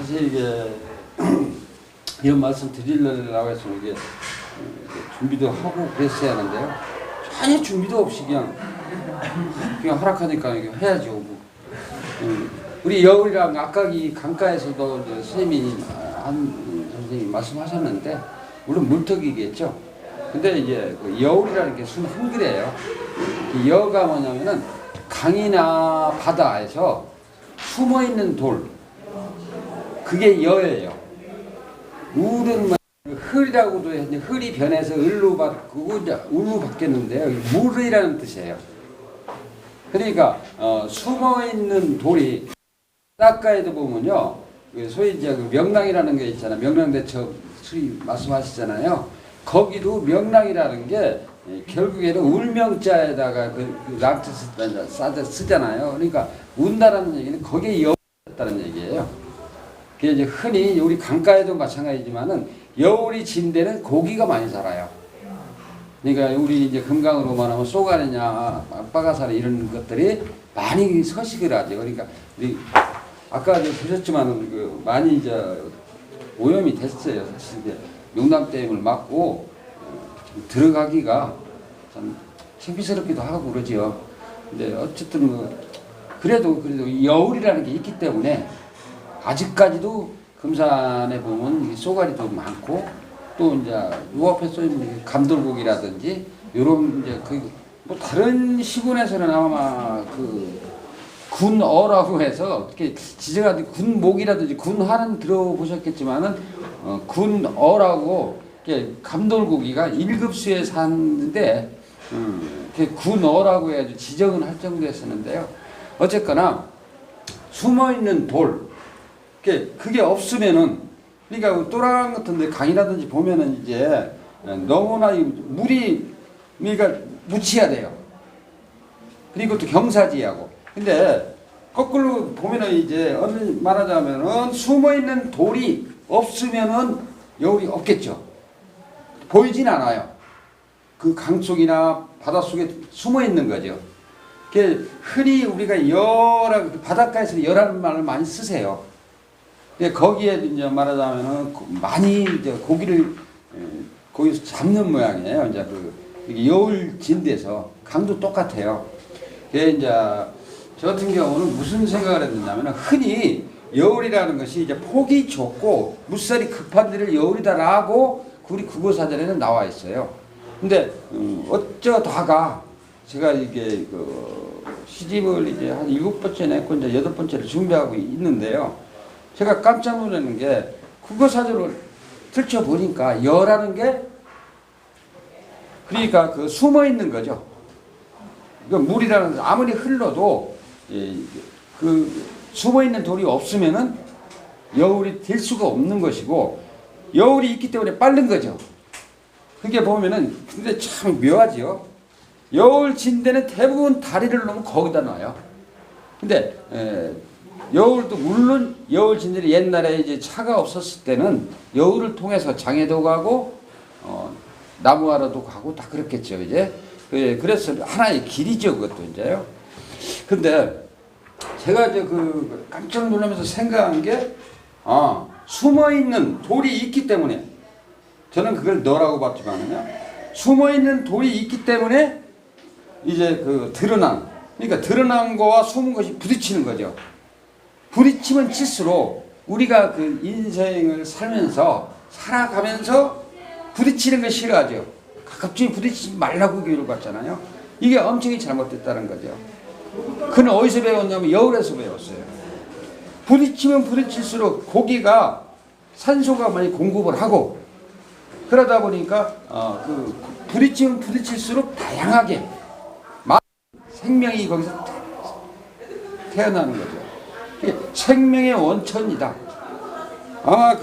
사실 이게 이런 말씀 드리려고 해서 이게 준비도 하고 그랬어야 하는데요. 전혀 준비도 없이 그냥 허락하니까 해야죠. 우리 여울이랑 아까 이 강가에서도 선생님이 선생님이 말씀하셨는데 물론 물떡이겠죠. 근데 이제 그 여울이라는 게 순 한글이에요. 그 여가 뭐냐면은 강이나 바다에서 숨어 있는 돌, 그게 여예요. 울은 흘이라고도 했는데 흘이 변해서 을로 바꾸고 울로 바뀌었는데요. 물이라는 뜻이에요. 그러니까 숨어 있는 돌이 바닷가에도 보면요, 소위 이제 그 명랑이라는 게 있잖아요. 명랑대첩 수리 말씀하시잖아요. 거기도 명랑이라는 게 결국에는 울명자에다가 그 랑뜻 쓰잖아요. 그러니까 운다라는 얘기는 거기에 여울이었다는 얘기예요. 그게 이제 흔히 우리 강가에도 마찬가지지만은 여울이 진 데는 고기가 많이 살아요. 그러니까 우리 이제 금강으로만 하면 쏘가리냐, 빠가사리 이런 것들이 많이 서식을 하죠. 그러니까 우리 아까 보셨지만 그 많이 이제 오염이 됐어요. 사실 이제 용담댐을 막고 들어가기가 참 창피스럽기도 하고 그러죠. 근데 어쨌든 그래도 여울이라는 게 있기 때문에 아직까지도 금산에 보면 쏘가리도 많고 또 이제 요 앞에 써 있는 감돌고기라든지 요런 이제 뭐 다른 시군에서는 아마 군어라고 해서 어떻게 지정하든 군목이라든지 군화는 들어보셨겠지만은 군어라고 감돌고기가 1급수에 사는데 군어라고 해가지고 지정을 할 정도였었는데요. 어쨌거나 숨어있는 돌, 그게 없으면은, 그러니까 또랑 같은데 강이라든지 보면은 이제 너무나 물이, 그러니까 묻혀야 돼요. 그리고 또 경사지하고. 근데 거꾸로 보면은 이제 말하자면은 숨어있는 돌이 없으면은 여울이 없겠죠. 보이진 않아요. 그 강 속이나 바다 속에 숨어 있는 거죠. 흔히 우리가 여라, 바닷가에서 여라는 말을 많이 쓰세요. 거기에 이제 말하자면은 많이 이제 고기를 거기서 잡는 모양이에요. 이제 여울 진대에서 강도 똑같아요. 이제 저 같은 경우는 무슨 생각을 했느냐면 흔히 여울이라는 것이 이제 폭이 좁고 물살이 급한 데를 여울이다라고 우리 국어사전에는 나와 있어요. 근데 어쩌다가 제가 이게 시집을 이제 한 7번째 냈고 이제 8번째를 준비하고 있는데요. 제가 깜짝 놀라는 게 국어사전을 들춰보니까 여라는 게 그러니까 숨어 있는 거죠. 물이라는 아무리 흘러도 숨어 있는 돌이 없으면은 여울이 될 수가 없는 것이고 여울이 있기 때문에 빠른 거죠. 그게 보면은 근데 참 묘하지요. 여울 진대는 대부분 다리를 놓으면 거기다 놔요. 근데 여울도 물론 여울 진대는 옛날에 이제 차가 없었을 때는 여울을 통해서 장애도 가고 나무하러도 가고 다 그렇겠죠. 이제 그래서 하나의 길이죠. 그것도 이제요. 근데 제가 이제 깜짝 놀라면서 생각한 게 숨어 있는 돌이 있기 때문에 저는 그걸 너라고 봤지만요. 숨어 있는 돌이 있기 때문에 이제 드러난, 그러니까 드러난 거와 숨은 것이 부딪히는 거죠. 부딪히면 칠수록 우리가 인생을 살아가면서 부딪히는 걸 싫어하죠. 가깝게 부딪히지 말라고 교육을 받잖아요. 이게 엄청나게 잘못됐다는 거죠. 그는 어디서 배웠냐면 여울에서 배웠어요. 부딪히면 부딪힐수록 고기가 산소가 많이 공급을 하고 그러다 보니까 부딪히면 부딪힐수록 다양하게 생명이 거기서 태어나는 거죠. 생명의 원천이다. 아마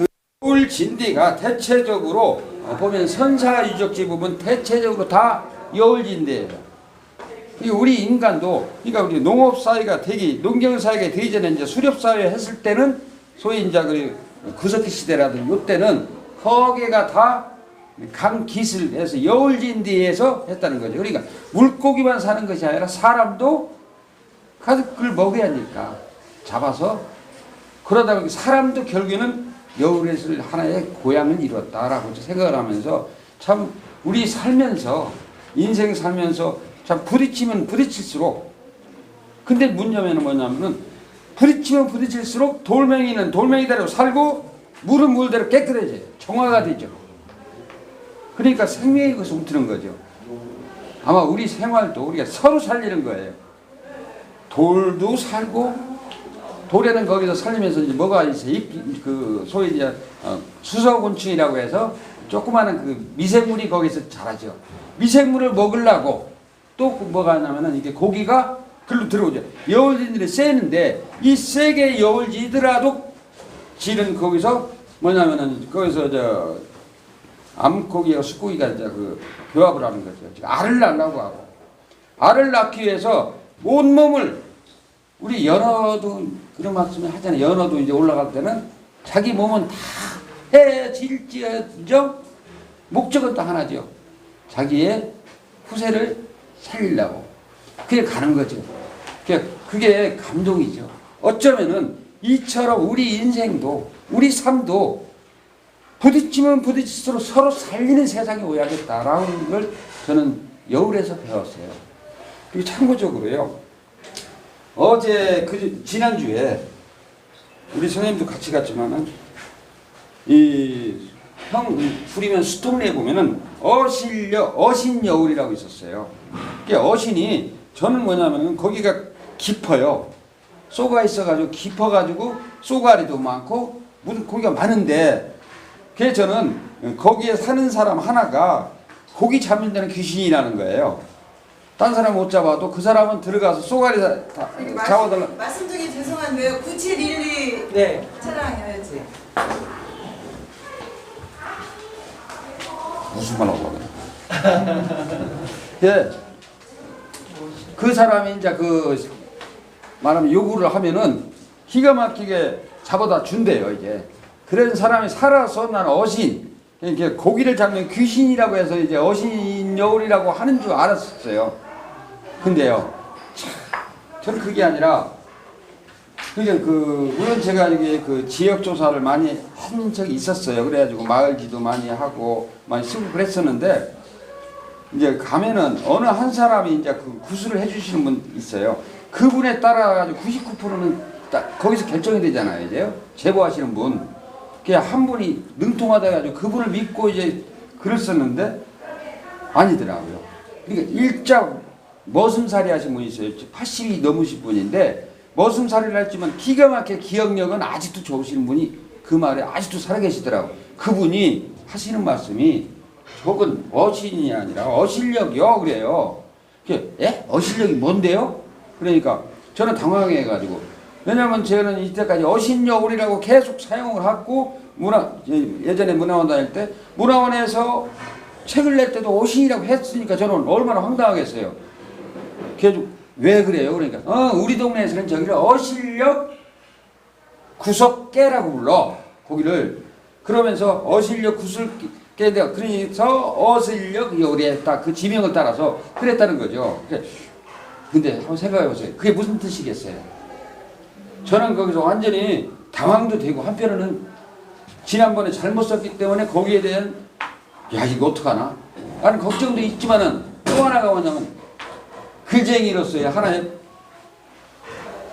여울 진대가 대체적으로 보면 선사유적지 부분 대체적으로 다 여울 진대예요. 우리 인간도, 그러니까 우리 농업사회가 농경사회가 되기 전에 이제 수렵사회 했을 때는 소위 이제 구석기 시대라든지 요때는 거기가 다 강기슬에서 여울진대에서 했다는 거죠. 그러니까 물고기만 사는 것이 아니라 사람도 가득을 먹어야 하니까 잡아서 그러다 보니 사람도 결국에는 여울에서 하나의 고향을 이뤘다라고 생각을 하면서 참 우리 살면서 인생 살면서 참 부딪히면 부딪힐수록 근데 문제는 뭐냐면은 부딪히면 부딪힐수록 돌멩이는 돌멩이대로 살고 물은 물대로 깨끗해져요. 정화가 되죠. 그러니까 생명의 것을 움트는 거죠. 아마 우리 생활도 우리가 서로 살리는 거예요. 돌도 살고 돌에는 거기서 살리면서 이제 뭐가 있어요? 그 소위 이제 수소곤충이라고 해서 조그마한 그 미생물이 거기서 자라죠. 미생물을 먹으려고 또 뭐가 하냐면은 이게 고기가 글로 들어오죠. 여울진들이 세는데 이 세게 여울지더라도 질은 거기서 뭐냐면은 거기서 저 암고기와 숫고기가 이제 그 교합을 하는 거죠. 알을 낳으려고 하고 알을 낳기 위해서 온몸을 우리 연어도 그런 말씀을 하잖아요. 연어도 이제 올라갈 때는 자기 몸은 다 해질지어정 목적은 또 하나죠. 자기의 후세를 살리려고 그게 가는 거죠. 그게 감동이죠. 어쩌면은 이처럼 우리 인생도 우리 삶도 부딪히면 부딪힐수록 서로 살리는 세상이 오야겠다라는 걸 저는 여울에서 배웠어요. 그리고 참고적으로요. 어제 지난주에 우리 선생님도 같이 갔지만은 부리면 수동리에 보면은 어신여울이라고 있었어요. 그게 어신이 저는 뭐냐면은 거기가 깊어요. 쏘가 있어가지고 깊어가지고 쏘가리도 많고 고기가 많은데 그래서 저는 거기에 사는 사람 하나가 고기 잡는 데는 귀신이라는 거예요. 딴 사람 못 잡아도 그 사람은 들어가서 쏘가리 잡아달라. 말씀 중에 죄송한데요. 9712 네. 차량이어야지. 무슨 말 하고 예. 그 사람이 이제 그 말하면 요구를 하면은 기가 막히게 잡아다 준대요 이제. 그런 사람이 살아서 난 어신 이렇게 고기를 잡는 귀신이라고 해서 이제 어신여울이라고 하는 줄 알았었어요. 근데요, 저는 그게 아니라 그러니까 물론 제가 이게 그 지역 조사를 많이 한 적이 있었어요. 그래가지고 마을지도 많이 하고 많이 쓰고 그랬었는데 이제 가면은 어느 한 사람이 이제 그 구술을 해주시는 분 있어요. 그분에 따라가지고 99%는 딱 거기서 결정이 되잖아요. 이제요 제보하시는 분. 그게 한 분이 능통하다 해가지고 그분을 믿고 이제 그랬었는데 아니더라고요. 그러니까 일자 머슴살이 하신 분이 있어요. 80이 넘으신 분인데 머슴살이를 했지만 기가 막히게 기억력은 아직도 좋으신 분이 그 말에 아직도 살아계시더라고요. 그분이 하시는 말씀이 저건 어신이 아니라 어실력이요 그래요. 예? 어실력이 뭔데요? 그러니까 저는 당황해가지고 왜냐면 저는 이때까지 어신여울이라고 계속 사용을 하고 예전에 문화원 다닐 때 문화원에서 책을 낼 때도 어신이라고 했으니까 저는 얼마나 황당하겠어요. 계속 왜 그래요? 그러니까 우리 동네에서는 저기를 어실력 구석깨라고 불러 거기를. 그러면서 어실력 구석깨다 그래서 어실력 여울에 딱 그 지명을 따라서 그랬다는 거죠. 근데 한번 생각해 보세요. 그게 무슨 뜻이겠어요? 저는 거기서 완전히 당황도 되고 한편으로는 지난번에 잘못 썼기 때문에 거기에 대한 야 이거 어떡하나 라는 걱정도 있지만은 또 하나가 뭐냐면 글쟁이로서의 하나의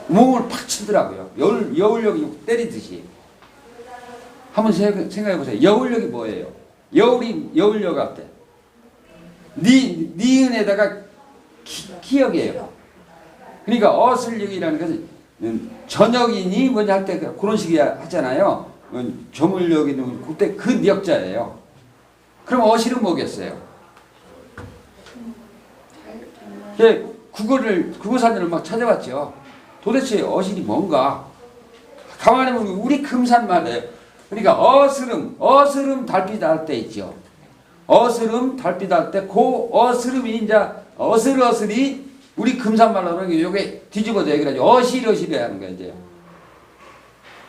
몸을 팍 치더라고요. 여울력이 때리듯이. 한번 생각해 보세요. 여울력이 뭐예요? 여울력 같대. 니은에다가 기역이에요. 그러니까 어슬력이라는 것은 전역이니 뭐냐 할 때 그런 식이 하잖아요. 조물력이든 그때 그 역자예요. 그럼 어실은 뭐겠어요? 국어 사전을 막 찾아봤죠. 도대체 어실이 뭔가? 가만히 보면 우리 금산 말이에요. 그러니까 어스름 달빛 할 때 있죠. 어스름 달빛 할 때 그 어스름이 이제 어슬어슬이 우리 금산 말로는 요게 뒤집어져 그래가지고 어실어실이 하는 거예요 이제.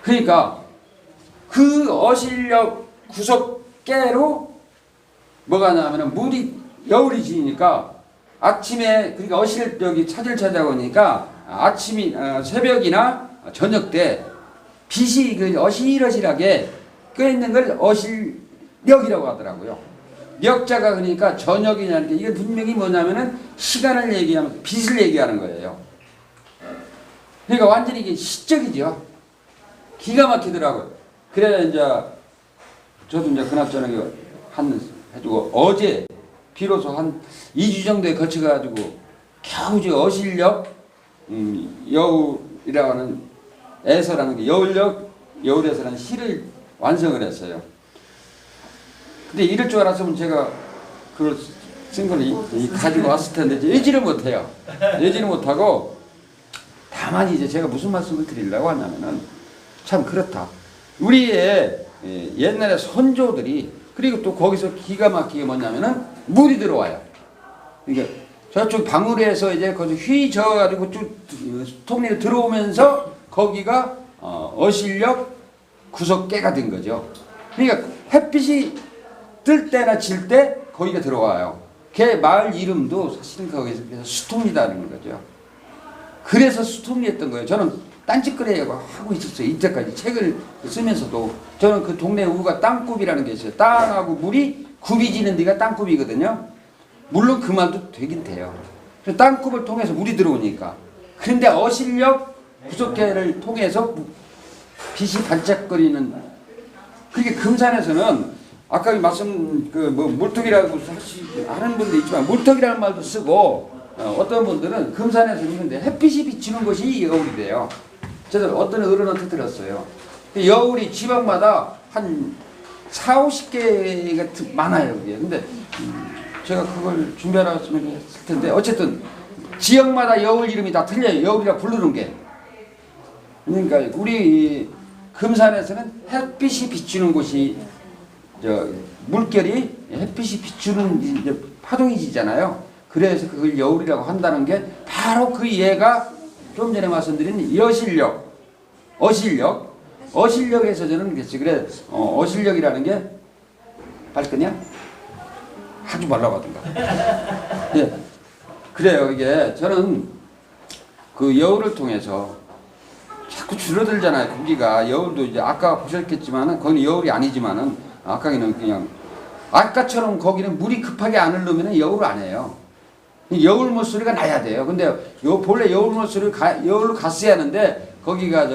그러니까 그 어실력 구석깨로 뭐가 하냐면은 물이 여울이 지니까 아침에 그러니까 어실력이 찾으려고 하니까 아침이 새벽이나 저녁 때 빛이 그 어실어실하게 껴있는 걸 어실력이라고 하더라고요. 력자가 그러니까 저녁이냐는 게 이게 분명히 뭐냐면은 시간을 얘기하면 빛을 얘기하는 거예요. 그러니까 완전히 이게 시적이죠. 기가 막히더라고요. 그래 이제 저도 이제 그날저녁에 해주고 어제 비로소 한 2주 정도에 거쳐가지고 겨우 이제 어실력 여울이라고 하는 에서라는 게 여울에서라는 시를 완성을 했어요. 근데 이럴 줄 알았으면 제가 그걸 쓴 거를 가지고 왔을 텐데 예지를 못해요. 예지를 못하고 다만 이제 제가 무슨 말씀을 드리려고 하냐면은 참 그렇다. 우리의 옛날에 선조들이 그리고 또 거기서 기가 막히게 뭐냐면은 물이 들어와요. 그러니까 저쪽 방울에서 이제 거기 휘 저어가지고 쭉 통리로 들어오면서 거기가 어실력 구석계가 된 거죠. 그러니까 햇빛이 뜰 때나 질 때 거기가 들어와요. 걔 마을 이름도 사실은 거기서 수통리다는 거죠. 그래서 수통리했던 거예요. 저는 딴짓거리 하고 있었어요. 이때까지 책을 쓰면서도 저는 그 동네 우가 땅굽이라는 게 있어요. 땅하고 물이 굽이 지는 데가 땅굽이거든요. 물론 그 말도 되긴 돼요. 땅굽을 통해서 물이 들어오니까. 그런데 어실력 구석계를 통해서 빛이 반짝거리는 그게 금산에서는 아까 말씀 뭐 물떡이라고 하는 분도 있지만 물떡이라는 말도 쓰고 어떤 분들은 금산에서 있는데 햇빛이 비치는 것이 여울이 돼요. 저도 어떤 어른한테 들었어요. 여울이 지방마다 한 4, 50개가 많아요. 그게. 근데 제가 그걸 준비하라고 했을 텐데 어쨌든 지역마다 여울 이름이 다 틀려요. 여울이라 부르는 게. 그러니까 우리 금산에서는 햇빛이 비추는 곳이 물결이 햇빛이 비추는 이제 파동이 지잖아요. 그래서 그걸 여울이라고 한다는 게 바로 그 예가 좀 전에 말씀드린 여실력, 어실력에서 저는 그랬지. 그래 어실력이라는 게 발끈이야? 하지 말라고 하던가. 예, 그래요. 이게 저는 그 여울을 통해서 자꾸 줄어들잖아요. 고기가 여울도 이제 아까 보셨겠지만은 거기는 여울이 아니지만은 아까는 그냥 아까처럼 거기는 물이 급하게 안 흐르면은 여울 안 해요. 여울 물소리가 나야 돼요. 근데 본래 여울 물소리를 여울로 갔어야 하는데 거기가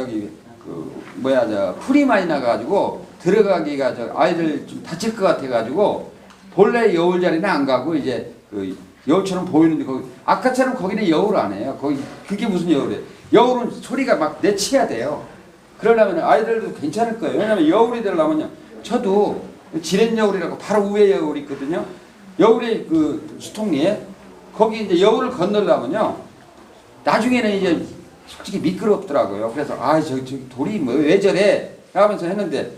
풀이 많이 나가지고 들어가기가 아이들 좀 다칠 것 같아가지고 본래 여울 자리는 안 가고 이제 그 여울처럼 보이는데 거기 아까처럼 거기는 여울 안 해요. 거기 그게 무슨 여울이에요? 여울은 소리가 막 내치야 돼요. 그러려면 아이들도 괜찮을 거예요. 왜냐면 여울이 되려면요. 저도 지렛 여울이라고 바로 위에 여울이 있거든요. 여울의 그 수통리에 거기 이제 여울을 건너려면요. 나중에는 이제 솔직히 미끄럽더라고요. 그래서 저기 돌이 뭐 왜 저래? 하면서 했는데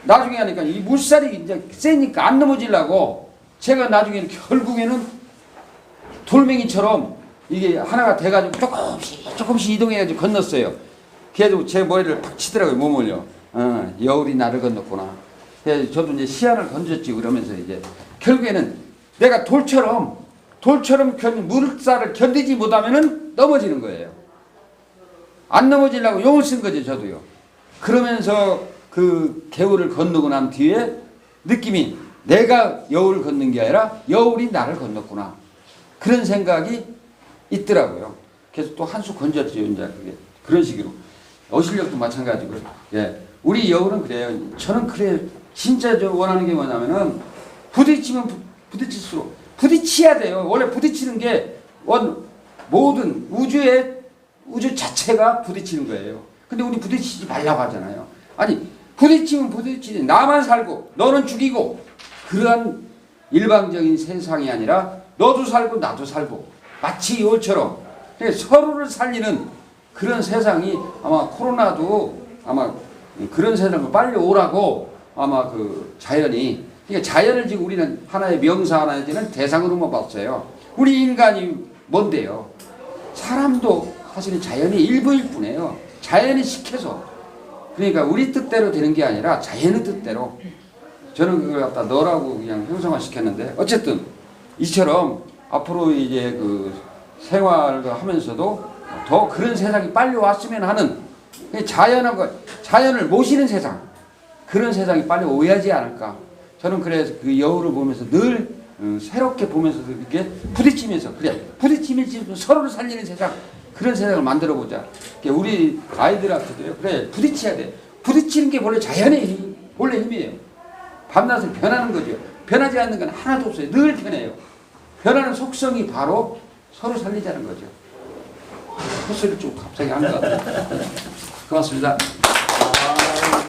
나중에 하니까 이 물살이 이제 세니까 안 넘어지려고 제가 나중에는 결국에는 돌멩이처럼 이게 하나가 돼가지고 조금씩 이동해가지고 건넜어요. 그래도 제 머리를 팍 치더라고요. 몸을요. 여울이 나를 건넜구나. 그래서 저도 이제 시야를 건졌지. 그러면서 이제 결국에는 내가 돌처럼 물살을 견디지 못하면은 넘어지는 거예요. 안 넘어지려고 용을 쓴 거죠. 저도요. 그러면서 그 개울을 건너고 난 뒤에 느낌이 내가 여울을 건넌 게 아니라 여울이 나를 건넜구나. 그런 생각이 있더라고요. 그래서 또 한 수 건졌죠. 이제 그게 그런 식으로. 어실력도 마찬가지고. 예. 우리 여울은 그래요. 저는 그래. 진짜 저 원하는 게 뭐냐면은 부딪히면 부딪힐수록 부딪혀야 돼요. 원래 부딪히는 게 모든 우주 자체가 부딪히는 거예요. 근데 우리 부딪히지 말라고 하잖아요. 아니 부딪히면 부딪히지. 나만 살고 너는 죽이고 그러한 일방적인 세상이 아니라 너도 살고 나도 살고 마치 이것처럼 서로를 살리는 그런 세상이 아마 코로나도 아마 그런 세상을 빨리 오라고 아마 그 자연이 그러니까 자연을 지금 우리는 하나의 명사 하나의 대상으로만 봤어요. 우리 인간이 뭔데요? 사람도 사실은 자연이 일부일 뿐이에요. 자연이 시켜서 그러니까 우리 뜻대로 되는 게 아니라 자연의 뜻대로 저는 그걸 갖다 너라고 그냥 형성화 시켰는데 어쨌든 이처럼 앞으로 이제 그 생활을 하면서도 더 그런 세상이 빨리 왔으면 하는 자연하고 자연을 모시는 세상, 그런 세상이 빨리 오야지 않을까. 저는 그래서 그 여우를 보면서 늘 새롭게 보면서도 이렇게 부딪히면서, 그래 부딪히면서 서로를 살리는 세상, 그런 세상을 만들어 보자. 우리 아이들한테도요, 그래 부딪혀야 돼. 부딪히는 게 원래 자연의 힘, 원래 힘이에요. 밤낮을 변하는 거죠. 변하지 않는 건 하나도 없어요. 늘 변해요. 변하는 속성이 바로 서로 살리자는 거죠. 헛소리 좀 갑자기 한 것 같아요. 고맙습니다.